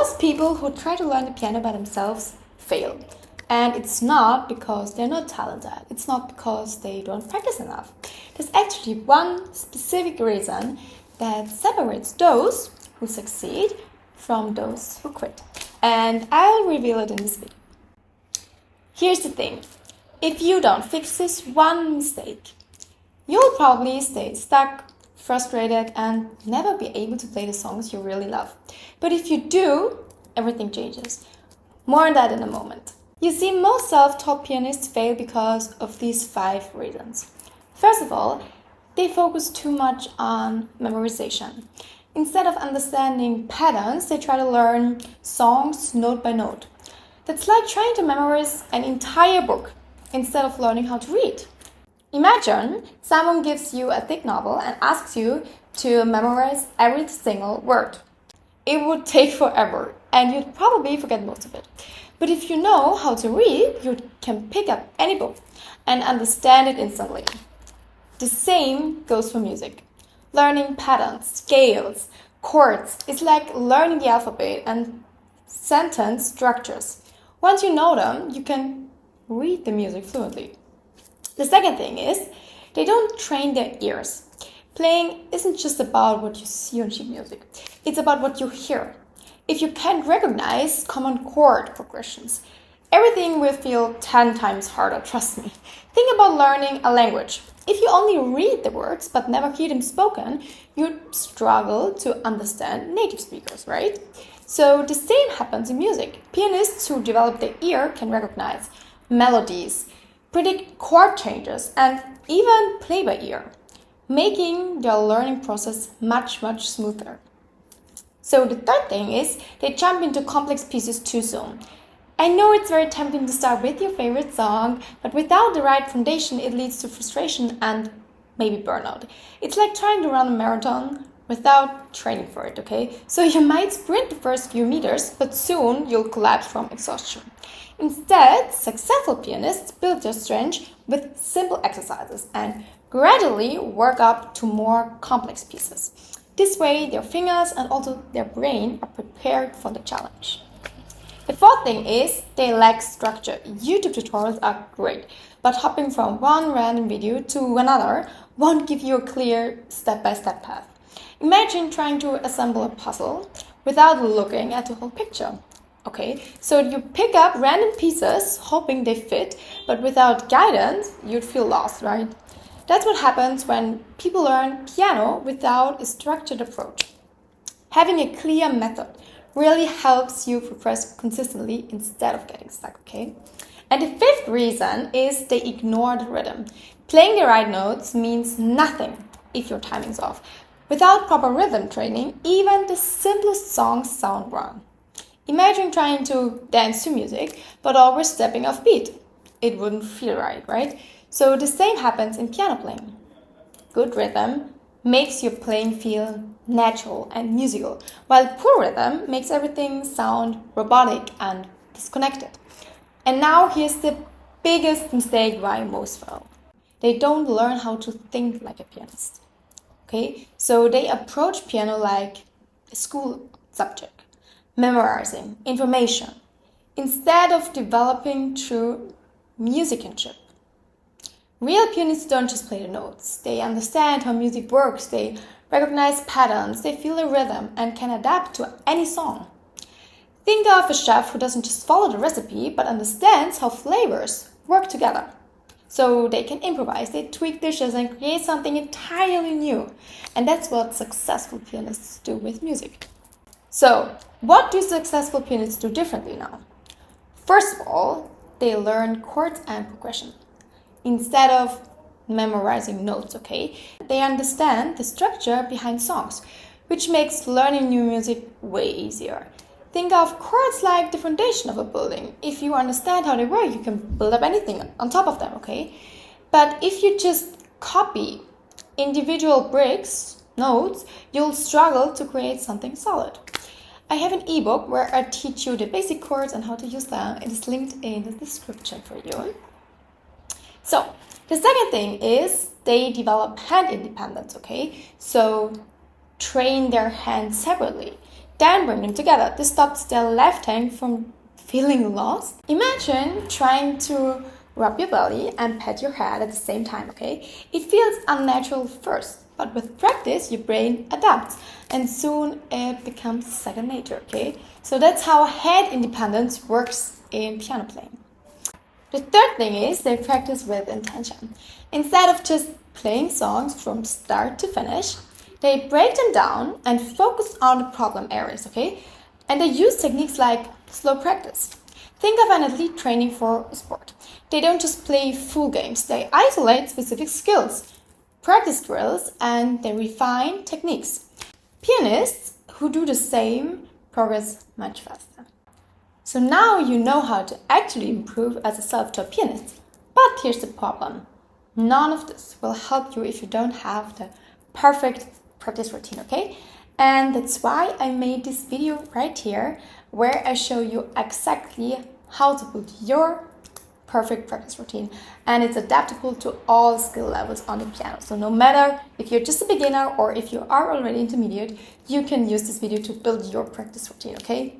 Most people who try to learn the piano by themselves fail. And it's not because they're not talented. It's not because they don't practice enough. There's actually one specific reason that separates those who succeed from those who quit. And I'll reveal it in this video. Here's the thing. If you don't fix this one mistake, you'll probably stay stuck, frustrated, and never be able to play the songs you really love. But if you do, everything changes. More on that in a moment. You see, most self-taught pianists fail because of these 5 reasons. First of all, they focus too much on memorization. Instead of understanding patterns, they try to learn songs note by note. That's like trying to memorize an entire book instead of learning how to read. Imagine someone gives you a thick novel and asks you to memorize every single word. It would take forever and you'd probably forget most of it. But if you know how to read, you can pick up any book and understand it instantly. The same goes for music. Learning patterns, scales, chords is like learning the alphabet and sentence structures. Once you know them, you can read the music fluently. The second thing is, they don't train their ears. Playing isn't just about what you see on sheet music. It's about what you hear. If you can't recognize common chord progressions, everything will feel 10 times harder, trust me. Think about learning a language. If you only read the words but never hear them spoken, you'd struggle to understand native speakers, right? So the same happens in music. Pianists who develop their ear can recognize melodies, predict chord changes, and even play by ear, making their learning process much smoother. So the third thing is they jump into complex pieces too soon. I know it's very tempting to start with your favorite song, but without the right foundation, it leads to frustration and maybe burnout. It's like trying to run a marathon without training for it, okay? So you might sprint the first few meters, but soon you'll collapse from exhaustion. Instead, successful pianists build their strength with simple exercises and gradually work up to more complex pieces. This way, their fingers and also their brain are prepared for the challenge. The fourth thing is they lack structure. YouTube tutorials are great, but hopping from one random video to another won't give you a clear step-by-step path. Imagine trying to assemble a puzzle without looking at the whole picture. Okay, so you pick up random pieces hoping they fit, but without guidance, you'd feel lost, right? That's what happens when people learn piano without a structured approach. Having a clear method really helps you progress consistently instead of getting stuck, okay? And the fifth reason is they ignore the rhythm. Playing the right notes means nothing if your timing's off. Without proper rhythm training, even the simplest songs sound wrong. Imagine trying to dance to music, but always stepping off beat. It wouldn't feel right, right? So the same happens in piano playing. Good rhythm makes your playing feel natural and musical, while poor rhythm makes everything sound robotic and disconnected. And now here's the biggest mistake why most fail. They don't learn how to think like a pianist. Okay? So they approach piano like a school subject, memorizing information, instead of developing true musicianship. Real pianists don't just play the notes. They understand how music works, they recognize patterns, they feel the rhythm, and can adapt to any song. Think of a chef who doesn't just follow the recipe, but understands how flavors work together. So they can improvise, they tweak dishes and create something entirely new. And that's what successful pianists do with music. So, what do successful pianists do differently now? First of all, they learn chords and progression. Instead of memorizing notes, okay? They understand the structure behind songs, which makes learning new music way easier. Think of chords like the foundation of a building. If you understand how they work, you can build up anything on top of them, okay? But if you just copy individual bricks, notes, you'll struggle to create something solid. I have an ebook where I teach you the basic chords and how to use them. It is linked in the description for you. So, the second thing is they develop hand independence, okay? So, train their hands separately. then bring them together. This stops their left hand from feeling lost. Imagine trying to rub your belly and pat your head at the same time, okay? It feels unnatural first, but with practice, your brain adapts and soon it becomes second nature, okay? So that's how head independence works in piano playing. The third thing is they practice with intention. Instead of just playing songs from start to finish, they break them down and focus on the problem areas, okay? And they use techniques like slow practice. Think of an athlete training for a sport. They don't just play full games, they isolate specific skills, practice drills, and they refine techniques. Pianists who do the same progress much faster. So now you know how to actually improve as a self-taught pianist. But here's the problem. None of this will help you if you don't have the perfect practice routine, okay? And that's why I made this video right here where I show you exactly how to put your perfect practice routine, and it's adaptable to all skill levels on the piano. So no matter if you're just a beginner or if you are already intermediate, you can use this video to build your practice routine, okay?